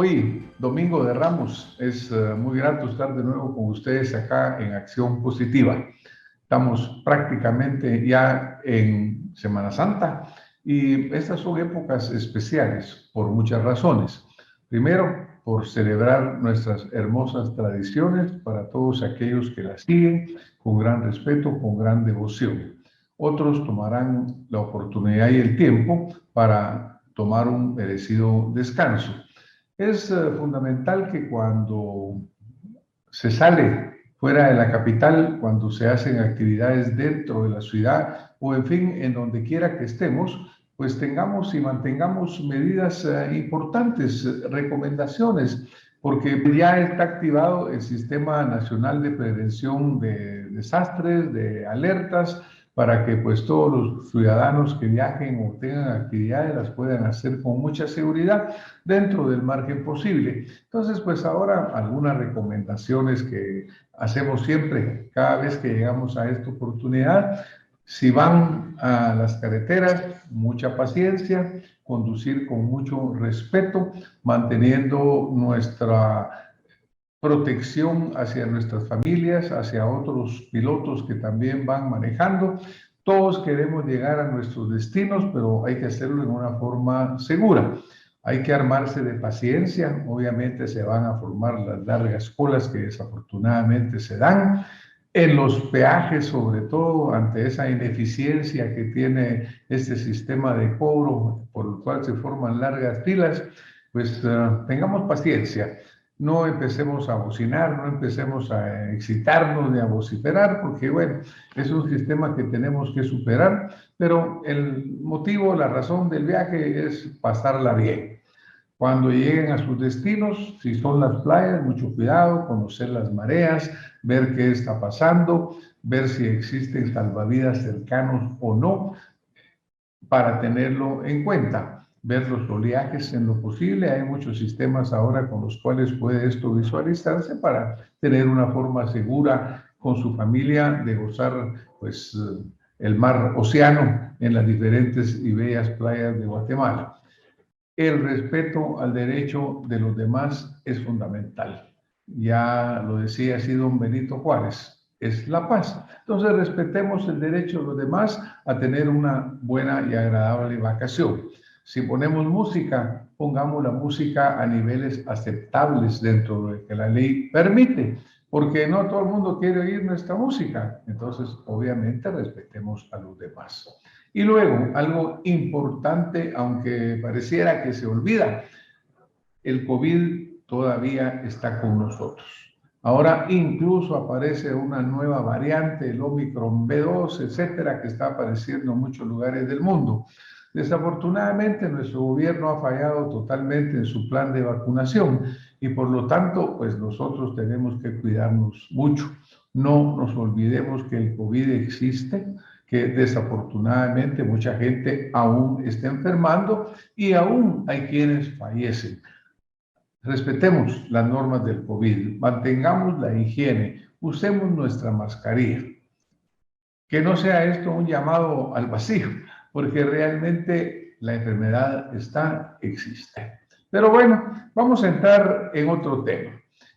Hoy, Domingo de Ramos, es muy grato estar de nuevo con ustedes acá en Acción Positiva. Estamos prácticamente ya en Semana Santa y estas son épocas especiales por muchas razones. Primero, por celebrar nuestras hermosas tradiciones para todos aquellos que las siguen con gran respeto, con gran devoción. Otros tomarán la oportunidad y el tiempo para tomar un merecido descanso. Es fundamental que cuando se sale fuera de la capital, cuando se hacen actividades dentro de la ciudad o en fin, en donde quiera que estemos, pues tengamos y mantengamos medidas importantes, recomendaciones, porque ya está activado el Sistema Nacional de Prevención de Desastres, de alertas, para que pues todos los ciudadanos que viajen o tengan actividades las puedan hacer con mucha seguridad dentro del margen posible. Entonces, pues ahora algunas recomendaciones que hacemos siempre cada vez que llegamos a esta oportunidad. Si van a las carreteras, mucha paciencia, conducir con mucho respeto, manteniendo nuestra protección hacia nuestras familias, hacia otros pilotos que también van manejando. Todos queremos llegar a nuestros destinos, pero hay que hacerlo en una forma segura. Hay que armarse de paciencia. Obviamente se van a formar las largas colas que desafortunadamente se dan. En los peajes, sobre todo, ante esa ineficiencia que tiene este sistema de cobro por el cual se forman largas filas, pues tengamos paciencia. No empecemos a bocinar, no empecemos a excitarnos ni a vociferar, porque bueno, es un sistema que tenemos que superar, pero el motivo, la razón del viaje es pasarla bien. Cuando lleguen a sus destinos, si son las playas, mucho cuidado, conocer las mareas, ver qué está pasando, ver si existen salvavidas cercanos o no, para tenerlo en cuenta. Ver los oleajes en lo posible. Hay muchos sistemas ahora con los cuales puede esto visualizarse para tener una forma segura con su familia de gozar pues el mar océano en las diferentes y bellas playas de Guatemala. El respeto al derecho de los demás es fundamental. Ya lo decía así don Benito Juárez, es la paz. Entonces respetemos el derecho de los demás a tener una buena y agradable vacación. Si ponemos música, pongamos la música a niveles aceptables dentro de lo que la ley permite, porque no todo el mundo quiere oír nuestra música. Entonces, obviamente, respetemos a los demás. Y luego, algo importante, aunque pareciera que se olvida, el COVID todavía está con nosotros. Ahora incluso aparece una nueva variante, el Omicron B2, etcétera, que está apareciendo en muchos lugares del mundo. Desafortunadamente, nuestro gobierno ha fallado totalmente en su plan de vacunación y por lo tanto, pues nosotros tenemos que cuidarnos mucho. No nos olvidemos que el COVID existe, que desafortunadamente mucha gente aún está enfermando y aún hay quienes fallecen. Respetemos las normas del COVID, mantengamos la higiene, usemos nuestra mascarilla. Que no sea esto un llamado al vacío, porque realmente la enfermedad existe. Pero bueno, vamos a entrar en otro tema.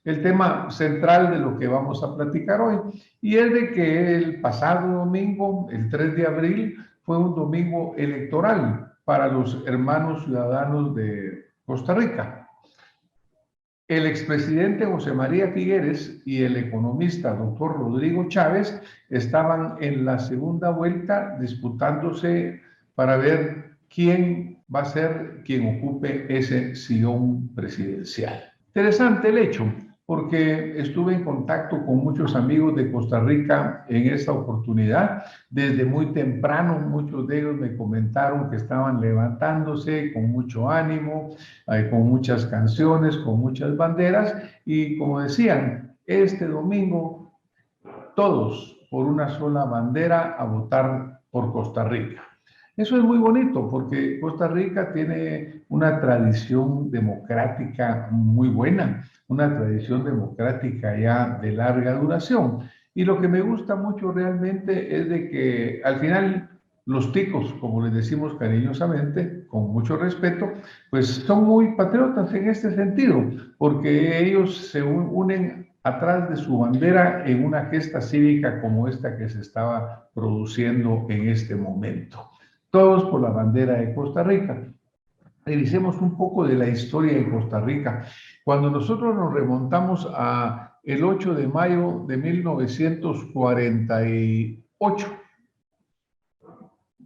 El tema central de lo que vamos a platicar hoy, y es de que el pasado domingo, el 3 de abril, fue un domingo electoral para los hermanos ciudadanos de Costa Rica. El expresidente José María Figueres y el economista doctor Rodrigo Chávez estaban en la segunda vuelta disputándose para ver quién va a ser quien ocupe ese sillón presidencial. Interesante el hecho, porque estuve en contacto con muchos amigos de Costa Rica en esta oportunidad. Desde muy temprano, muchos de ellos me comentaron que estaban levantándose con mucho ánimo, con muchas canciones, con muchas banderas, y como decían, este domingo todos por una sola bandera a votar por Costa Rica. Eso es muy bonito porque Costa Rica tiene una tradición democrática muy buena, una tradición democrática ya de larga duración. Y lo que me gusta mucho realmente es de que al final los ticos, como les decimos cariñosamente, con mucho respeto, pues son muy patriotas en este sentido, porque ellos se unen atrás de su bandera en una gesta cívica como esta que se estaba produciendo en este momento. Todos por la bandera de Costa Rica. Revisemos un poco de la historia de Costa Rica. Cuando nosotros nos remontamos a el 8 de mayo de 1948,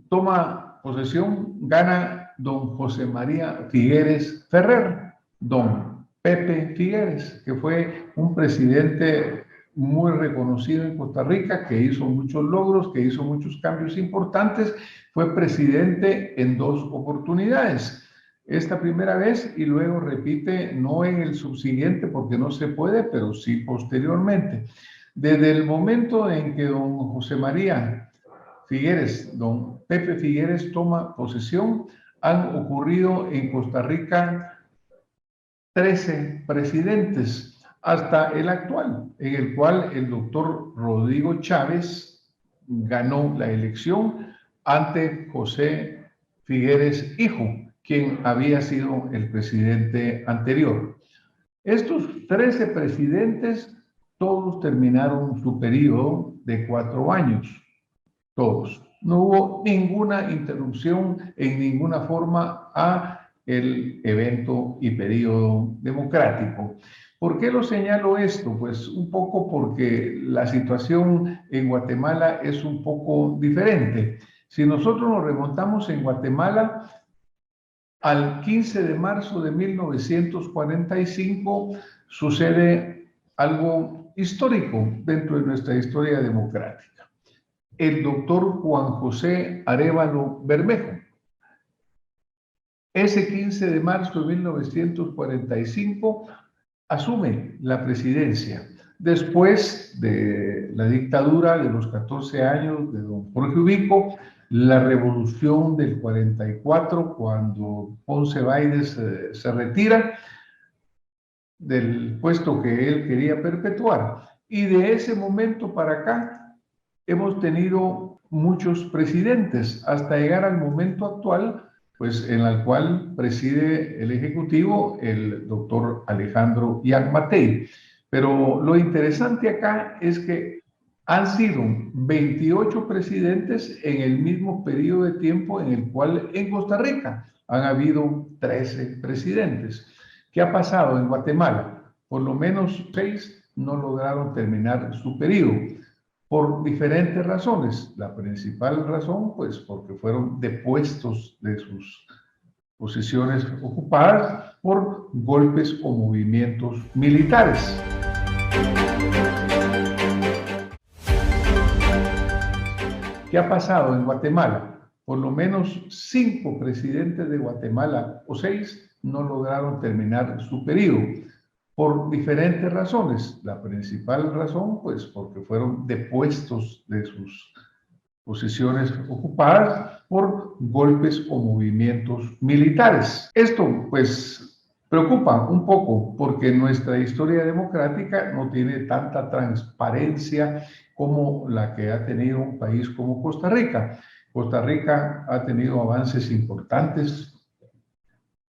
toma posesión, gana don José María Figueres Ferrer, don Pepe Figueres, que fue un presidente muy reconocido en Costa Rica, que hizo muchos logros, que hizo muchos cambios importantes, fue presidente en 2 oportunidades. Esta primera vez y luego repite, no en el subsiguiente porque no se puede, pero sí posteriormente. Desde el momento en que don José María Figueres, don Pepe Figueres toma posesión, han ocurrido en Costa Rica 13 presidentes hasta el actual, en el cual el doctor Rodrigo Chávez ganó la elección ante José Figueres Hijo, quien había sido el presidente anterior. Estos 13 presidentes, todos terminaron su periodo de 4 años. Todos. No hubo ninguna interrupción en ninguna forma a el evento y periodo democrático. ¿Por qué lo señalo esto? Pues un poco porque la situación en Guatemala es un poco diferente. Si nosotros nos remontamos en Guatemala al 15 de marzo de 1945, sucede algo histórico dentro de nuestra historia democrática. El doctor Juan José Arévalo Bermejo. Ese 15 de marzo de 1945 asume la presidencia después de la dictadura de los 14 años de don Jorge Ubico, la revolución del 44, cuando Ponce Baides se retira del puesto que él quería perpetuar. Y de ese momento para acá hemos tenido muchos presidentes hasta llegar al momento actual, pues en el cual preside el Ejecutivo el doctor Alejandro Yamatei. Pero lo interesante acá es que han sido 28 presidentes en el mismo periodo de tiempo en el cual en Costa Rica han habido 13 presidentes. ¿Qué ha pasado en Guatemala? Por lo menos 6 no lograron terminar su periodo por diferentes razones. La principal razón, pues, porque fueron depuestos de sus posiciones ocupadas por golpes o movimientos militares. ¿Qué ha pasado en Guatemala? Por lo menos 5 presidentes de Guatemala, o 6, no lograron terminar su periodo por diferentes razones. La principal razón, pues, porque fueron depuestos de sus posiciones ocupadas por golpes o movimientos militares. Esto, pues, preocupa un poco porque nuestra historia democrática no tiene tanta transparencia como la que ha tenido un país como Costa Rica. Costa Rica ha tenido avances importantes.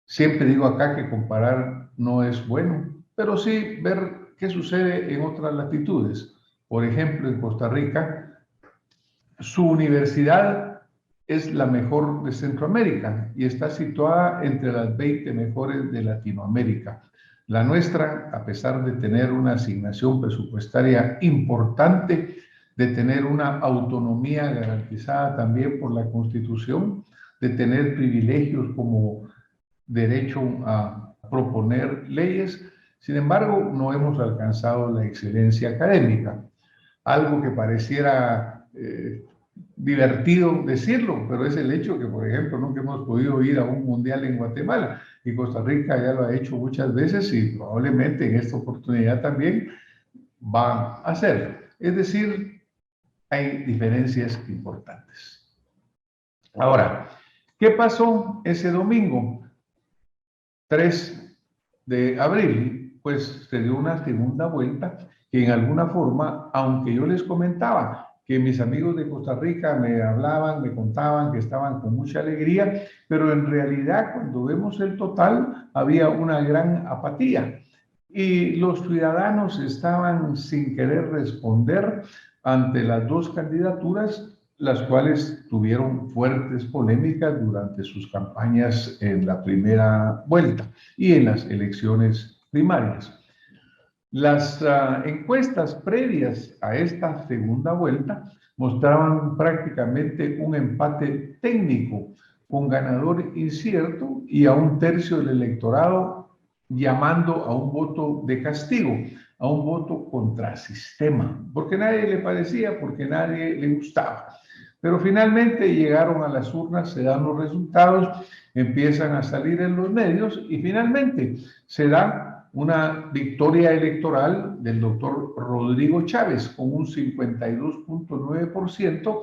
Siempre digo acá que comparar no es bueno, pero sí ver qué sucede en otras latitudes. Por ejemplo, en Costa Rica, su universidad es la mejor de Centroamérica y está situada entre las 20 mejores de Latinoamérica. La nuestra, a pesar de tener una asignación presupuestaria importante, de tener una autonomía garantizada también por la Constitución, de tener privilegios como derecho a proponer leyes, sin embargo, no hemos alcanzado la excelencia académica. Algo que pareciera divertido decirlo, pero es el hecho que, por ejemplo, nunca hemos podido ir a un mundial en Guatemala y Costa Rica ya lo ha hecho muchas veces y probablemente en esta oportunidad también va a hacerlo. Es decir, hay diferencias importantes. Ahora, ¿qué pasó ese domingo 3 de abril? Pues se dio una segunda vuelta que en alguna forma, aunque yo les comentaba que mis amigos de Costa Rica me hablaban, me contaban que estaban con mucha alegría, pero en realidad cuando vemos el total había una gran apatía y los ciudadanos estaban sin querer responder ante las dos candidaturas, las cuales tuvieron fuertes polémicas durante sus campañas en la primera vuelta y en las elecciones primarias. Las encuestas previas a esta segunda vuelta mostraban prácticamente un empate técnico con ganador incierto y a un tercio del electorado llamando a un voto de castigo, a un voto contra sistema, porque nadie le parecía, porque nadie le gustaba. Pero finalmente llegaron a las urnas, se dan los resultados, empiezan a salir en los medios y finalmente se da una victoria electoral del doctor Rodrigo Chávez con un 52.9%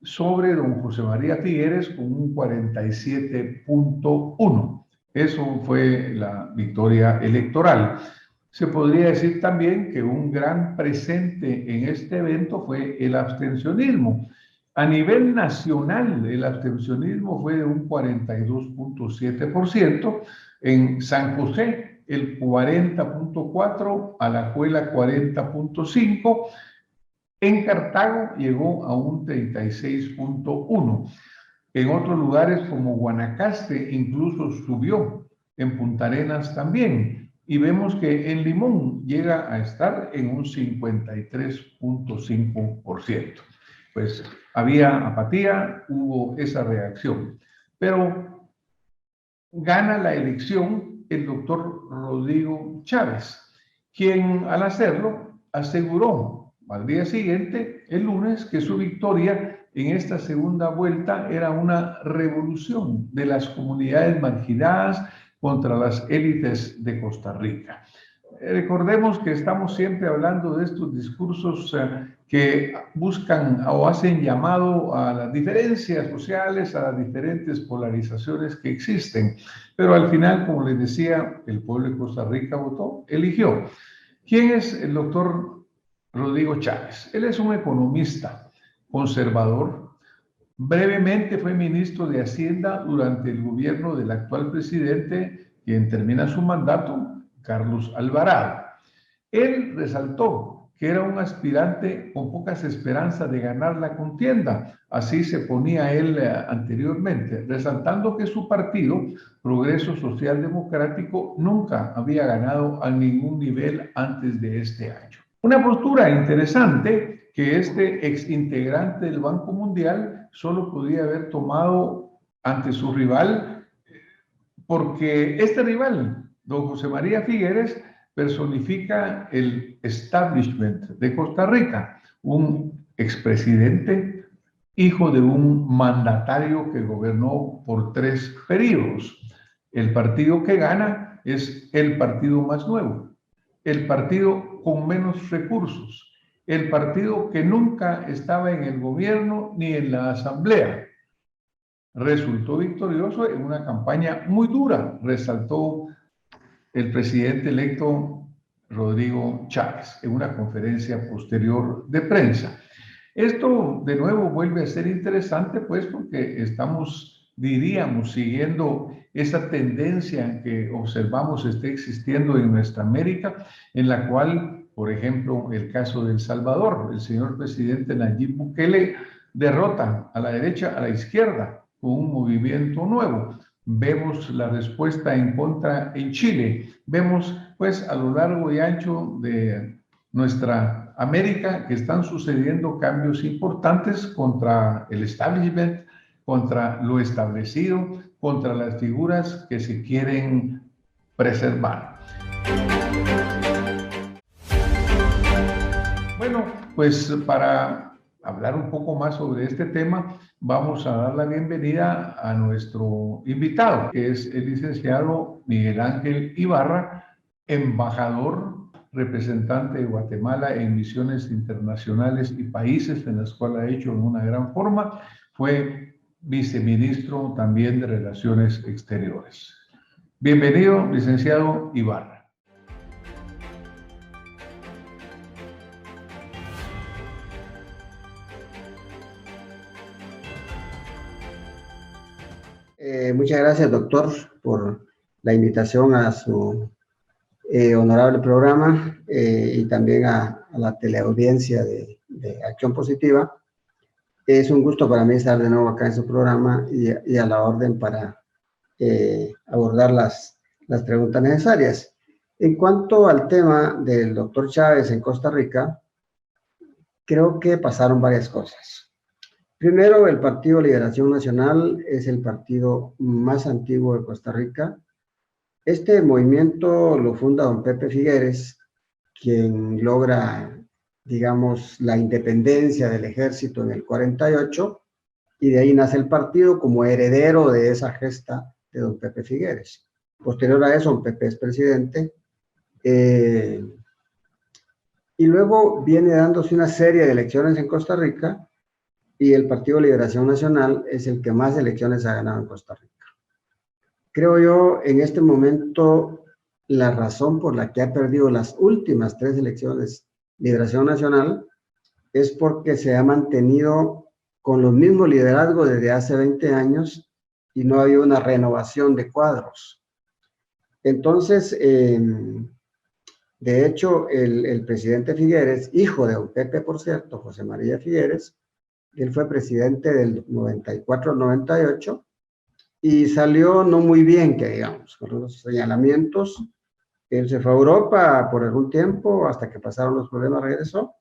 sobre don José María Figueres con un 47.1%. Eso fue la victoria electoral. Se podría decir también que un gran presente en este evento fue el abstencionismo. A nivel nacional, el abstencionismo fue de un 42.7%, en San José el 40.4%, Alajuela 40.5%, en Cartago llegó a un 36.1%. En otros lugares como Guanacaste incluso subió, en Punta Arenas también. Y vemos que en Limón llega a estar en un 53.5%. Pues había apatía, hubo esa reacción. Pero gana la elección el doctor Rodrigo Chávez, quien al hacerlo aseguró al día siguiente, el lunes, que su victoria en esta segunda vuelta era una revolución de las comunidades marginadas contra las élites de Costa Rica. Recordemos que estamos siempre hablando de estos discursos que buscan o hacen llamado a las diferencias sociales, a las diferentes polarizaciones que existen. Pero al final, como les decía, el pueblo de Costa Rica votó, eligió. ¿Quién es el doctor Rodrigo Chávez? Él es un economista conservador. Brevemente fue ministro de Hacienda durante el gobierno del actual presidente, quien termina su mandato, Carlos Alvarado. Él resaltó que era un aspirante con pocas esperanzas de ganar la contienda, así se ponía él anteriormente, resaltando que su partido, Progreso Social Democrático, nunca había ganado a ningún nivel antes de este año. Una postura interesante que este exintegrante del Banco Mundial solo podía haber tomado ante su rival, porque este rival, don José María Figueres, personifica el establishment de Costa Rica, un expresidente, hijo de un mandatario que gobernó por 3 periodos. El partido que gana es el partido más nuevo, el partido con menos recursos, el partido que nunca estaba en el gobierno ni en la asamblea. Resultó victorioso en una campaña muy dura, resaltó el presidente electo Rodrigo Chávez en una conferencia posterior de prensa. Esto de nuevo vuelve a ser interesante, pues, porque estamos, diríamos, siguiendo esa tendencia que observamos está existiendo en nuestra América, en la cual, por ejemplo, el caso de El Salvador, el señor presidente Nayib Bukele derrota a la derecha, a la izquierda, con un movimiento nuevo. Vemos la respuesta en contra en Chile. Vemos, pues, a lo largo y ancho de nuestra América que están sucediendo cambios importantes contra el establishment, contra lo establecido, contra las figuras que se quieren preservar. Bueno, pues para hablar un poco más sobre este tema, vamos a dar la bienvenida a nuestro invitado, que es el licenciado Miguel Ángel Ibarra, embajador, representante de Guatemala en misiones internacionales y países en las cuales ha hecho en una gran forma. Fue viceministro también de Relaciones Exteriores. Bienvenido, licenciado Ibarra. Muchas gracias, doctor, por la invitación a su honorable programa y también a la teleaudiencia de Acción Positiva. Es un gusto para mí estar de nuevo acá en su programa y a la orden para abordar las preguntas necesarias. En cuanto al tema del doctor Chávez en Costa Rica, creo que pasaron varias cosas. Primero, el Partido Liberación Nacional es el partido más antiguo de Costa Rica. Este movimiento lo funda don Pepe Figueres, quien logra, digamos, la independencia del ejército en el 48, y de ahí nace el partido como heredero de esa gesta de don Pepe Figueres. Posterior a eso, don Pepe es presidente, y luego viene dándose una serie de elecciones en Costa Rica, y el Partido Liberación Nacional es el que más elecciones ha ganado en Costa Rica. Creo yo, en este momento, la razón por la que ha perdido las últimas 3 elecciones Liberación Nacional es porque se ha mantenido con los mismos liderazgos desde hace 20 años y no ha habido una renovación de cuadros. Entonces, de hecho, el presidente Figueres, hijo de don Pepe, por cierto, José María Figueres, él fue presidente del 94-98 y salió no muy bien, que digamos, con los señalamientos. Él se fue a Europa por algún tiempo, hasta que pasaron los problemas, regresó.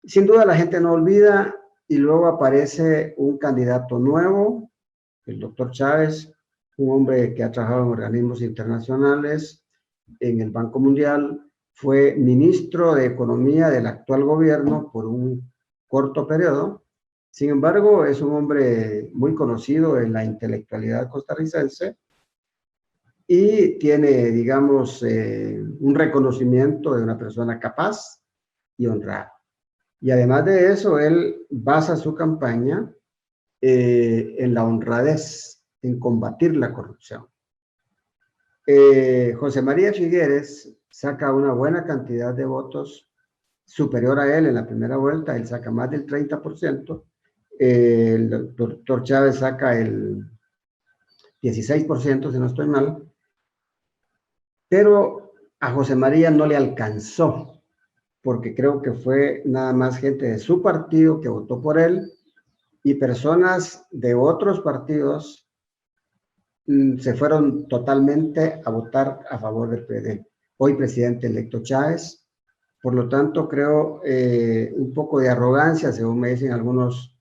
Sin duda la gente no olvida, y luego aparece un candidato nuevo, el doctor Chávez, un hombre que ha trabajado en organismos internacionales, en el Banco Mundial, fue ministro de Economía del actual gobierno por un corto periodo. Sin embargo, es un hombre muy conocido en la intelectualidad costarricense y tiene, digamos, un reconocimiento de una persona capaz y honrada. Y además de eso, él basa su campaña en la honradez, en combatir la corrupción. José María Figueres saca una buena cantidad de votos, superior a él en la primera vuelta, él saca más del 30%, el doctor Chávez saca el 16%, si no estoy mal, pero a José María no le alcanzó, porque creo que fue nada más gente de su partido que votó por él, y personas de otros partidos se fueron totalmente a votar a favor del hoy presidente electo Chávez. Por lo tanto, creo un poco de arrogancia, según me dicen algunos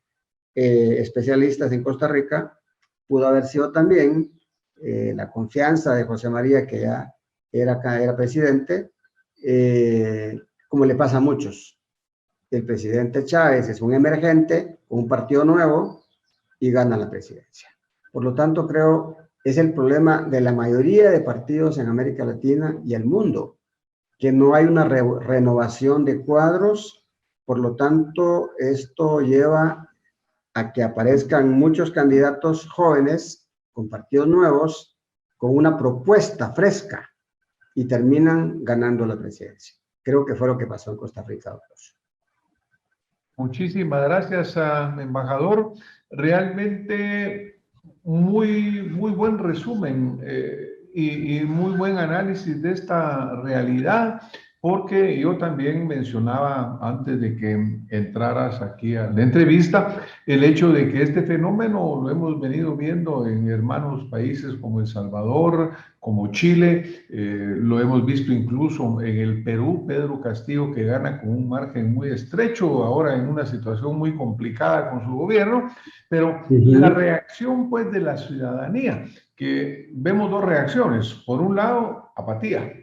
especialistas en Costa Rica, pudo haber sido también la confianza de José María, que ya era presidente, como le pasa a muchos. El presidente Chávez es un emergente, con un partido nuevo, y gana la presidencia. Por lo tanto, creo es el problema de la mayoría de partidos en América Latina y el mundo, que no hay una renovación de cuadros. Por lo tanto, esto lleva a que aparezcan muchos candidatos jóvenes con partidos nuevos, con una propuesta fresca, y terminan ganando la presidencia. Creo que fue lo que pasó en Costa Rica, doctor. Muchísimas gracias, embajador. Realmente muy buen resumen y muy buen análisis de esta realidad, porque yo también mencionaba antes de que entraras aquí a la entrevista el hecho de que este fenómeno lo hemos venido viendo en hermanos países como El Salvador, como Chile, lo hemos visto incluso en el Perú, Pedro Castillo, que gana con un margen muy estrecho, ahora en una situación muy complicada con su gobierno, pero la reacción pues de la ciudadanía, que vemos 2 reacciones. Por un lado, apatía,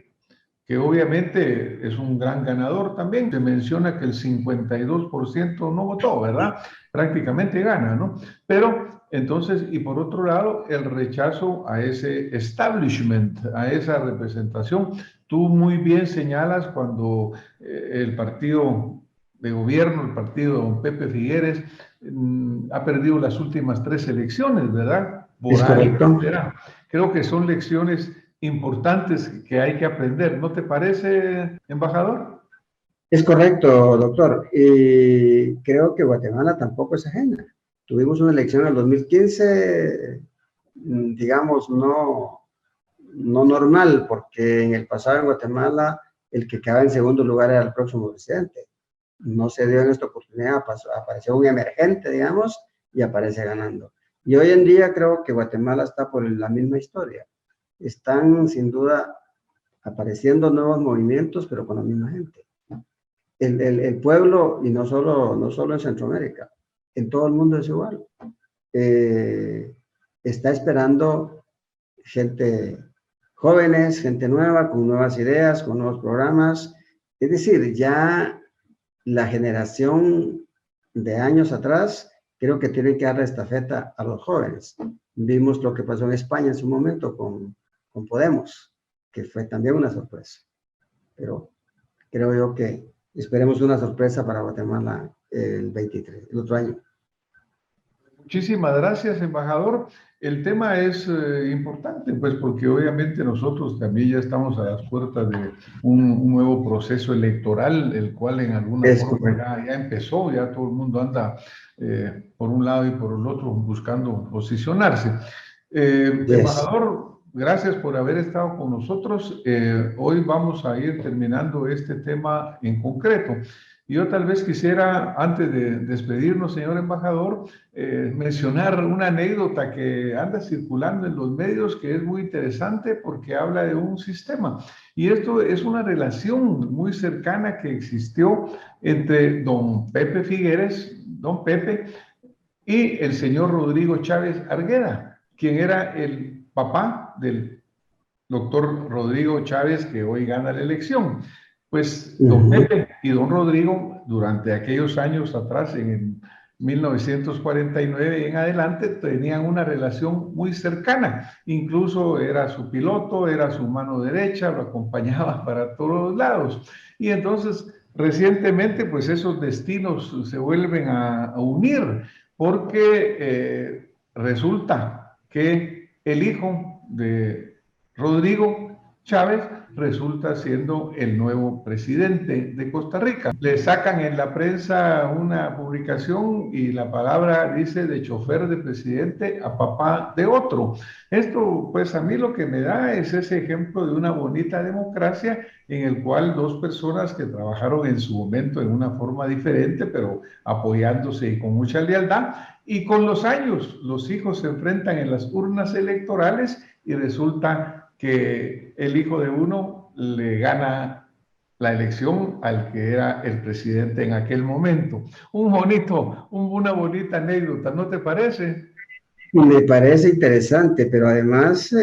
que obviamente es un gran ganador también. Se menciona que el 52% no votó, ¿verdad? Prácticamente gana, ¿no? Pero entonces, y por otro lado, el rechazo a ese establishment, a esa representación. Tú muy bien señalas cuando el partido de gobierno, el partido de don Pepe Figueres, ha perdido las últimas 3 elecciones, ¿verdad? Es correcto. Creo que son lecciones importantes que hay que aprender. ¿No te parece, embajador? Es correcto, doctor. Y creo que Guatemala tampoco es ajena. Tuvimos una elección en el 2015 digamos, no normal, porque en el pasado en Guatemala el que quedaba en segundo lugar era el próximo presidente. No se dio en esta oportunidad, apareció un emergente, digamos, y aparece ganando. Y hoy en día creo que Guatemala está por la misma historia. Están sin duda apareciendo nuevos movimientos, pero con la misma gente. El pueblo, y no solo en Centroamérica, en todo el mundo es igual. Está esperando gente jóvenes, gente nueva, con nuevas ideas, con nuevos programas. Es decir, ya la generación de años atrás creo que tiene que dar la estafeta a los jóvenes. Vimos lo que pasó en España en su momento con Podemos, que fue también una sorpresa. Pero creo yo que esperemos una sorpresa para Guatemala el 23, el otro año. Muchísimas gracias, embajador. El tema es importante, pues porque obviamente nosotros también ya estamos a las puertas de un nuevo proceso electoral, el cual en alguna forma ya empezó, ya todo el mundo anda por un lado y por el otro buscando posicionarse. Embajador, gracias por haber estado con nosotros. Hoy vamos a ir terminando este tema en concreto. Yo tal vez quisiera, antes de despedirnos, señor embajador, mencionar una anécdota que anda circulando en los medios que es muy interesante porque habla de un sistema. Y esto es una relación muy cercana que existió entre don Pepe Figueres, don Pepe, y el señor Rodrigo Chávez Argueda, quien era el papá del doctor Rodrigo Chávez, que hoy gana la elección. Pues don Pepe y don Rodrigo, durante aquellos años atrás, en 1949 en adelante, tenían una relación muy cercana. Incluso era su piloto, era su mano derecha, lo acompañaba para todos lados. Y entonces, recientemente, pues esos destinos se vuelven a unir, porque resulta que el hijo de Rodrigo Chávez resulta siendo el nuevo presidente de Costa Rica. Le sacan en la prensa una publicación y la palabra dice de chofer de presidente a papá de otro. Esto, pues a mí lo que me da es ese ejemplo de una bonita democracia en el cual dos personas que trabajaron en su momento en una forma diferente, pero apoyándose y con mucha lealtad, y con los años los hijos se enfrentan en las urnas electorales y resulta que el hijo de uno le gana la elección al que era el presidente en aquel momento. Una bonita anécdota, ¿no te parece? Me parece interesante, pero además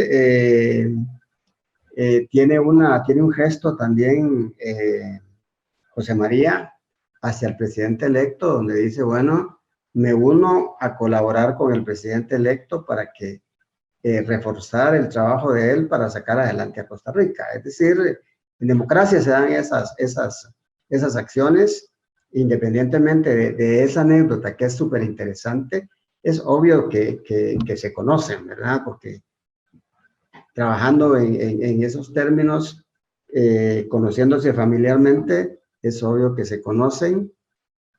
tiene un gesto también, José María, hacia el presidente electo, donde dice, bueno, me uno a colaborar con el presidente electo para que reforzar el trabajo de él para sacar adelante a Costa Rica. Es decir, en democracia se dan esas acciones, independientemente de esa anécdota que es súper interesante. Es obvio que se conocen, ¿verdad? Porque trabajando en esos términos, conociéndose familiarmente, es obvio que se conocen.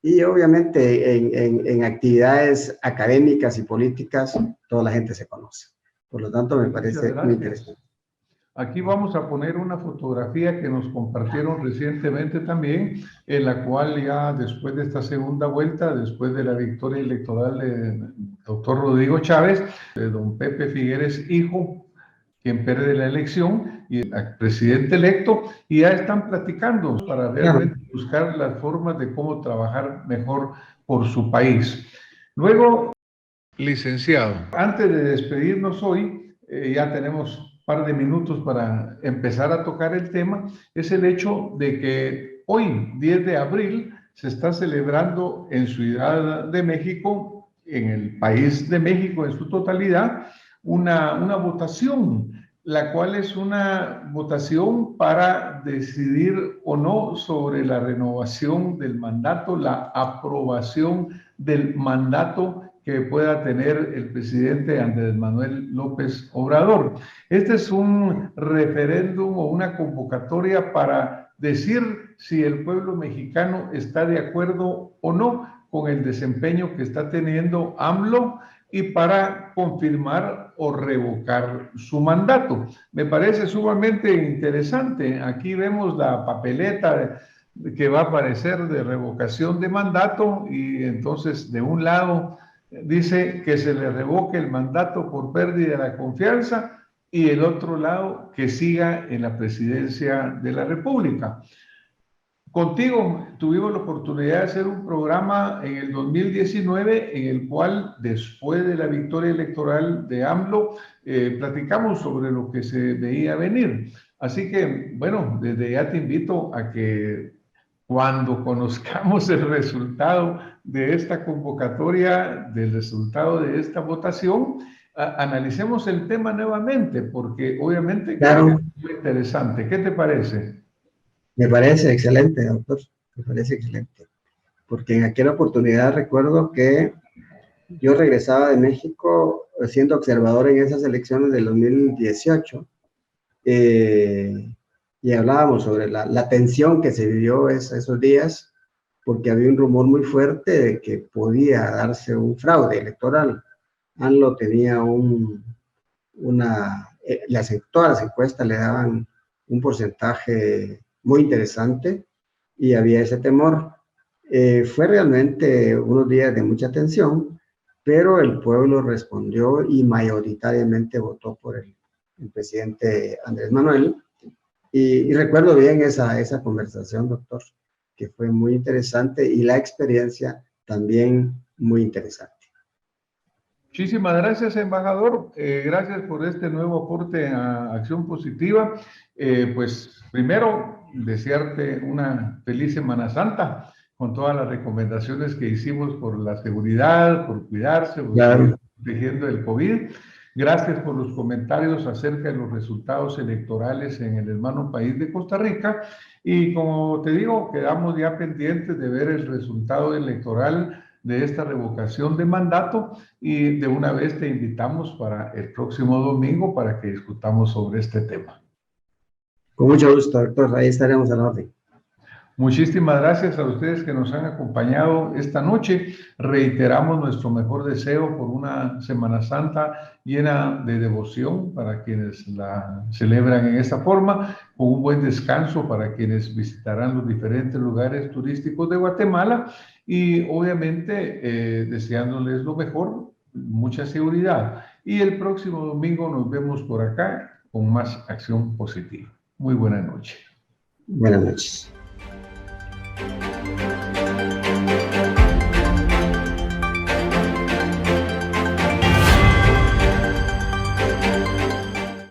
Y obviamente en actividades académicas y políticas, toda la gente se conoce. Por lo tanto, me parece muy interesante. Aquí vamos a poner una fotografía que nos compartieron recientemente también, en la cual ya después de esta segunda vuelta, después de la victoria electoral del doctor Rodrigo Chávez, de don Pepe Figueres, hijo, quien pierde la elección, y el presidente electo, y ya están platicando para realmente buscar las formas de cómo trabajar mejor por su país. Luego, licenciado, antes de despedirnos hoy, ya tenemos un par de minutos para empezar a tocar el tema, es el hecho de que hoy, 10 de abril, se está celebrando en Ciudad de México, en el país de México en su totalidad, una votación, la cual es una votación para decidir o no sobre la renovación del mandato, la aprobación del mandato que pueda tener el presidente Andrés Manuel López Obrador. Este es un referéndum o una convocatoria para decir si el pueblo mexicano está de acuerdo o no con el desempeño que está teniendo AMLO y para confirmar o revocar su mandato. Me parece sumamente interesante. Aquí vemos la papeleta que va a aparecer de revocación de mandato y entonces de un lado dice que se le revoque el mandato por pérdida de la confianza y el otro lado que siga en la presidencia de la República. Contigo tuvimos la oportunidad de hacer un programa en el 2019 en el cual después de la victoria electoral de AMLO platicamos sobre lo que se veía venir. Así que, bueno, desde ya te invito a que cuando conozcamos el resultado de esta convocatoria, del resultado de esta votación, analicemos el tema nuevamente, porque obviamente creo que Claro, es muy interesante. ¿Qué te parece? me parece excelente, doctor. Me parece excelente. Porque en aquella oportunidad recuerdo que yo regresaba de México siendo observador en esas elecciones del 2018 y hablábamos sobre la tensión que se vivió esos días porque había un rumor muy fuerte de que podía darse un fraude electoral. ANLO tenía todas las encuestas le daban un porcentaje muy interesante y había ese temor. Fue realmente unos días de mucha tensión, pero el pueblo respondió y mayoritariamente votó por el presidente Andrés Manuel. Y recuerdo bien esa conversación, doctor, que fue muy interesante y la experiencia también muy interesante. Muchísimas gracias, embajador. Gracias por este nuevo aporte a Acción Positiva. Pues primero, desearte una feliz Semana Santa con todas las recomendaciones que hicimos por la seguridad, por cuidarse, por seguir Claro. protegiendo el COVID. Gracias por los comentarios acerca de los resultados electorales en el hermano país de Costa Rica. Y como te digo, quedamos ya pendientes de ver el resultado electoral de esta revocación de mandato y de una vez te invitamos para el próximo domingo para que discutamos sobre este tema. Con mucho gusto, doctor. Ahí estaremos a la orden. Muchísimas gracias a ustedes que nos han acompañado esta noche. Reiteramos nuestro mejor deseo por una Semana Santa llena de devoción para quienes la celebran en esta forma, con un buen descanso para quienes visitarán los diferentes lugares turísticos de Guatemala y obviamente deseándoles lo mejor, mucha seguridad. Y el próximo domingo nos vemos por acá con más Acción Positiva. Muy buena noche. Buenas noches.